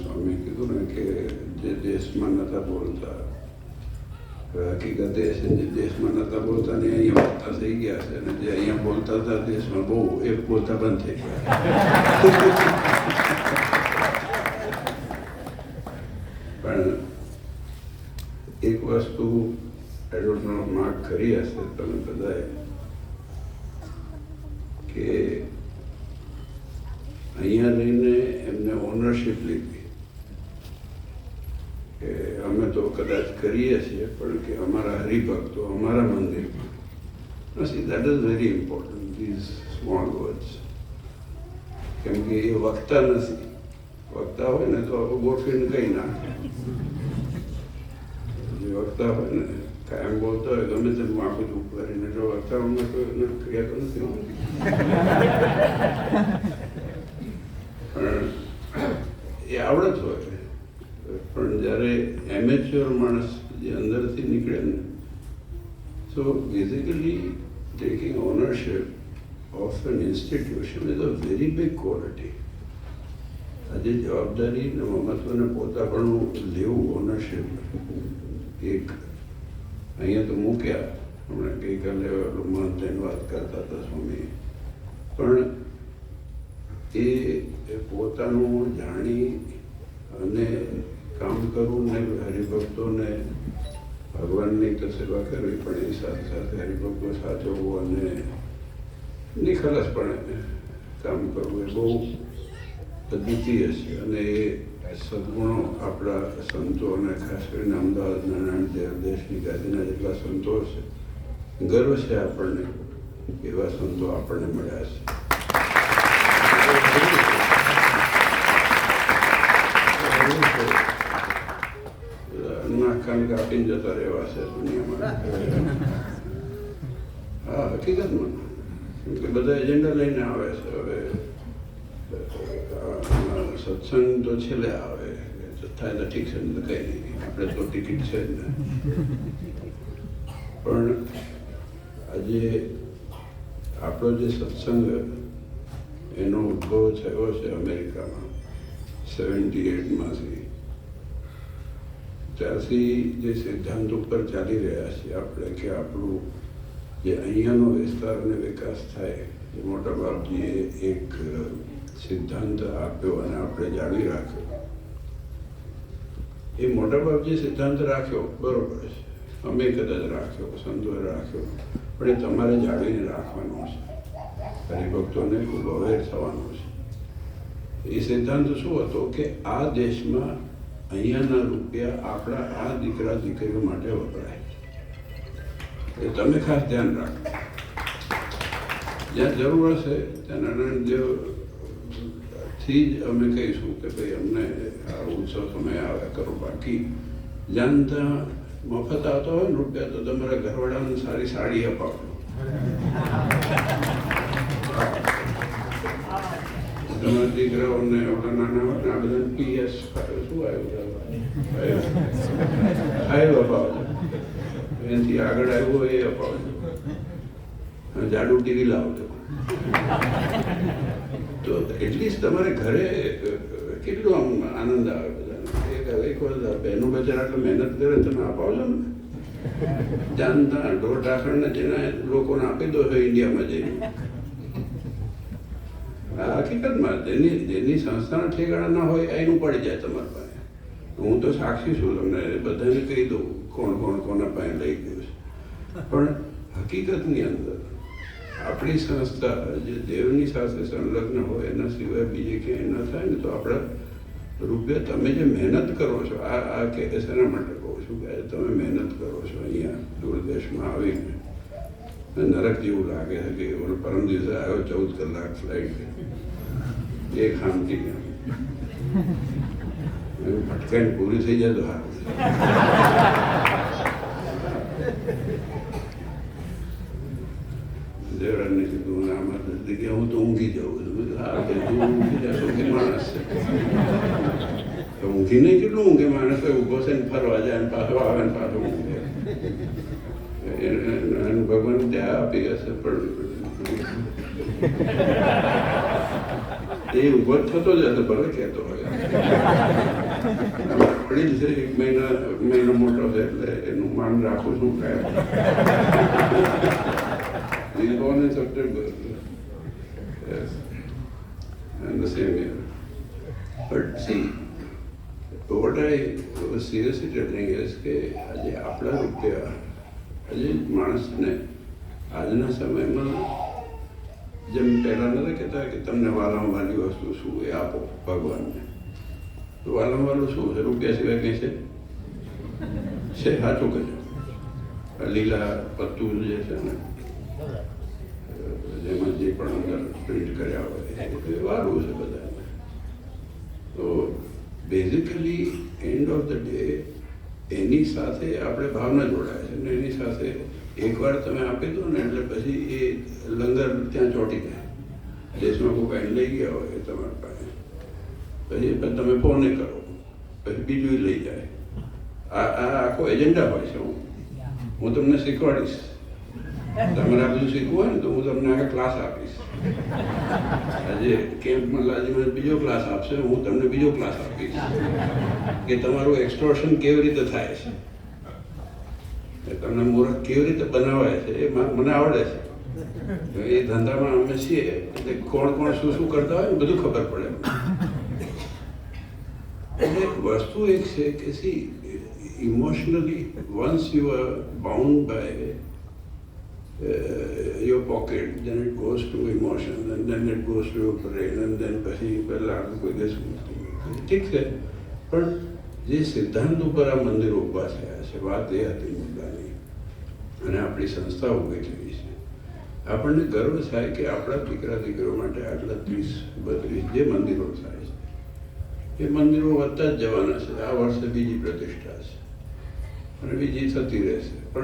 સ્વામી કીધું ને કે જે દેશમાં નતા બોલતા, હકીકત એ છે જે દેશમાં નતા બોલતા ને અહીંયા બોલતા થઈ ગયા છે, અને જે અહીંયા બોલતા હતા દેશમાં બહુ એ બોલતા બંધ થઈ ગયા. પણ એક વસ્તુ એડવર્ટમાં માર્ક કરી હશે તમે બધાએ કે અહીંયા રહીને એમને ઓનરશિપ લીધી કે અમે તો કદાચ કરીએ છીએ પણ કે અમારા હરિભક્તો અમારા મંદિરમાં. See that is very important, these small words. કેમ કે એ વક્તા નથી. વક્તા હોય ને તો ગોઠવીને કહી નાખે. જે વક્તા હોય ને કાયમ બોલતા હોય ગમે તેમ માફી ચૂપ કરીને, જો વક્તાઓને કોઈ ક્રિયા તો નથી હોતી. પણ એ આવડત હોય. પણ જ્યારે એમેચ્યોર માણસ જે અંદરથી નીકળે ને, so basically taking ownership of an institution is a very big quality. આજે જવાબદારી ને મહત્વને પોતાપણું લેવું, ઓનરશિપ એક અહીંયા તો મૂક્યા. હમણાં ગઈકાલે મહંતની વાત કરતા હતા સ્વામી. પણ એ પોતાનું જાણી અને કામ કરવું ને હરિભક્તોને ભગવાનની તો સેવા કરવી, પણ એ સાથે સાથે હરિભક્તો સાચવવું અને નિખલસપણે કામ કરવું એ બહુ અદ્વિતીય છે. અને એ સદગુણો આપણા સંતો અને ખાસ કરીને અમદાવાદના નામદેવ દેશની ગાદીના જેટલા સંતો છે, ગર્વ છે આપણને એવા સંતો આપણને મળ્યા છે. નાકાન કાપીને જતા રહેવા છે દુનિયામાં. હા, હકીકતમાં કે બધા એજન્ડા લઈને આવે છે. હવે સત્સંગ તો છેલ્લે આવે, થાય તો ઠીક છે, ને તો કંઈ નહીં, આપણે તો ટિકિટ છે જ ને. પણ આજે આપણો જે સત્સંગ એનો ઉદ્ભવ થયો છે અમેરિકામાં 78માંથી. ત્યારથી જે સિદ્ધાંત ઉપર ચાલી રહ્યા છીએ આપણે કે આપણું જે અહીંયાનો વિસ્તાર અને વિકાસ થાય, જે મોટા બાપજીએ એક સિદ્ધાંત આપ્યો અને આપણે જાળવી રાખ્યો. એ મોટા બાપજીએ સિદ્ધાંત રાખ્યો બરોબર છે, અમે કદાચ રાખ્યો, સંતોએ રાખ્યો, પણ એ તમારે જાળવીને રાખવાનો છે. હરિભક્તોને ખૂબ અવેર થવાનો છે. એ સિદ્ધાંત શું હતો કે આ દેશમાં અહીંયાના રૂપિયા આપણા આ દીકરા દીકરીઓ માટે વપરાય. એ તમે ખાસ ધ્યાન રાખો. જ્યાં જરૂર હશે ત્યાં નારાયણદેવથી જ અમે કહીશું કે ભાઈ અમને આ ઉત્સવ તમે આવ્યા કરો. બાકી જ્યાં ત્યાં મફત આવતો હોય ને રૂપિયા, તો તમારા ઘરવાળાને સારી સાડી અપાવજો. તમારા દીકરાઓને નાના આ બધા PS શું આવ્યું ફાઇવ અપાવજો. એનાથી આગળ આવ્યું હોય એ અપાવજો. જાડું ટીવી લાવજો. તો એટલીસ્ટ તમારે ઘરે કેટલું આમ આનંદ આવે બધાને. એક વાર બહેનો બજાર આટલે મહેનત કરે તમે અપાવજો ને. જાણતા ઢોર ઢાંકણને જેને લોકોને આપી દો છો ઇન્ડિયામાં જઈને. હકીકતમાં જેની સંસ્થાના ઠેકાણા ના હોય એનું પડી જાય તમારી પાસે. હું તો સાક્ષી છું, તમને બધાને કહી દઉં કોણ કોણ કોના પાસે લઈ ગયું છે. પણ હકીકતની અંદર આપણી સંસ્થા જે દેવની સાથે સંલગ્ન હોય એના સિવાય બીજે ક્યાંય ન થાય ને, તો આપણા રૂપિયા તમે જે મહેનત કરો છો, આ કે શેના માટે કહું છું કે તમે મહેનત કરો છો અહીંયા દૂરદેશમાં આવીને, નરક જેવું લાગે છે કે પરમ દિવસે આવ્યો 14 કલાક ફ્લાઇટ, એક ખામતી ભટકાઈને પૂરી થઈ જાય તો સારું. દેવરાજને કીધું આમાં જગ્યા હું તો ઊંઘી જાઉં છું. હા, તું ઊંઘી જશો કે માણસ છે તો ઊંઘી નહીં, કેટલું ઊંઘે માણસ. ઊભો છે ને ફરવા જાય ને પાછો આવે ને પાછો ઊંઘે. એનું ત્યાં આપી હશે, પણ એ ઊભો જ થતો જ હશે, ભલે કહેતો હોય. વડીલ છે, 1 મહિનો મોટો છે, એટલે એનું માન રાખું છું. He's born in September. Yes. And the same year. But see, what I was seriously telling is કે આજે આપણા રૂપિયા, આજે માણસને આજના સમયમાં જેમ પહેલાં નથી કહેતા કે તમને વાલામાં વાલી વસ્તુ શું એ આપો ભગવાનને, તો વાલામાં વાલું શું છે? રૂપિયા સિવાય કંઈ છે? સાચું કહેજો. લીલા પત્તું જે છે ને, જેમાં જે પણ અંદર પ્રિન્ટ કર્યા હોય એ વારું છે બધાને. તો basically end of the day એની સાથે આપણે ભાવના જોડાય છે, અને એની સાથે એકવાર તમે આપી દો ને એટલે પછી એ લંગર ત્યાં ચોંટી જાય. દેશમાં કોઈ કાંઈ લઈ ગયા હોય તમારી પાસે, પછી તમે ફોને કરો, પછી બીજું લઈ જાય. આ આખો એજન્ડા હોય છે. હું તમને શીખવાડીશ. તમારે આ બધું શીખવું હોય ને તો હું તમને આખા ક્લાસ આપીશ. આજે કેમ્પમાં લાજીમાં બીજો ક્લાસ આપશે, હું તમને બીજો ક્લાસ આપીશ કે તમારું એક્સટોર્શન કેવી રીતે થાય છે, તમને મૂર્ખ કેવી રીતે બનાવાય છે, એ મને આવડે છે. એ ધંધામાં અમે છીએ એટલે કોણ શું કરતા હોય ને બધું ખબર પડે. એટલે વસ્તુ એક છે કે see emotionally once you are bound by your pocket, then it goes to emotion, and then it goes to your brain, and then પછી પહેલાં કોઈ દેશ ઠીક છે. પણ જે સિદ્ધાંત ઉપર આ મંદિરો ઊભા થયા છે, વાત એ હતી મુદ્દાની, અને આપણી સંસ્થા ઊભી થઈ છે. આપણને ગર્વ થાય કે આપણા દીકરા દીકરીઓ માટે આટલા 30-32 જે મંદિરો થાય છે, એ મંદિરો વધતા જ જવાના છે. આ વર્ષે બીજી પ્રતિષ્ઠા છે અને બીજી થતી રહેશે. પણ